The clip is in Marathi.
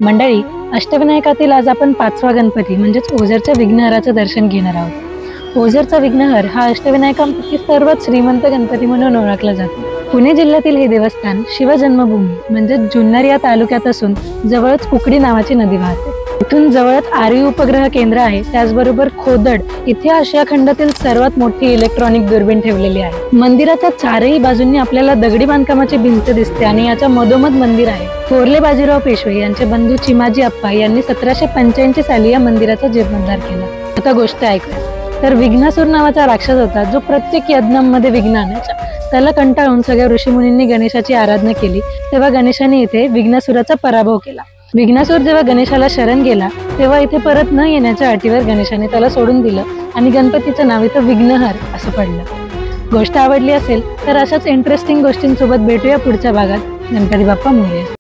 मंडळी, अष्टविनायकातील आज आपण पाचवा गणपती म्हणजेच ओझरच्या विघ्नहराचं दर्शन घेणार आहोत। ओझरचा विघ्नहर हा अष्टविनायकांपैकी सर्वात श्रीमंत गणपती म्हणून ओळखला जातो। पुणे जिल्ह्यातील हे देवस्थान शिवजन्मभूमी म्हणजे जुन्नर या तालुक्यात असून जवळच कुकडी नावाची नदी वाहते। इथून जवळच आर्वी उपग्रह केंद्र आहे। त्याचबरोबर खोदड इथे आशिया खंडातील सर्वात मोठी इलेक्ट्रॉनिक दुर्बीण ठेवलेली आहे। मंदिराच्या चारही बाजूंनी आपल्याला दगडी बांधकामाची भिंत दिसते आणि याच्या मधोमध मंदिर आहे। थोरले बाजीराव पेशवे यांचे बंधू चिमाजी अप्पा यांनी 1785 साली या मंदिराचा जीर्णोद्धार केला। आता गोष्ट ऐकूया। तर विघ्नासूर नावाचा राक्षस होता जो प्रत्येक यज्ञांमध्ये विघ्न आणायचा। त्याला कंटाळून सगळ्या ऋषीमुनींनी गणेशाची आराधना केली। तेव्हा गणेशाने इथे विघ्नासुराचा पराभव केला। विघ्नासूर जेव्हा गणेशाला शरण गेला तेव्हा इथे परत न येण्याच्या अटीवर गणेशाने त्याला सोडून दिलं आणि गणपतीचं नाव इथं विघ्नहर असं पडलं। गोष्ट आवडली असेल तर अशाच इंटरेस्टिंग गोष्टींसोबत भेटूया पुढच्या भागात। गणपती बाप्पा मोरया।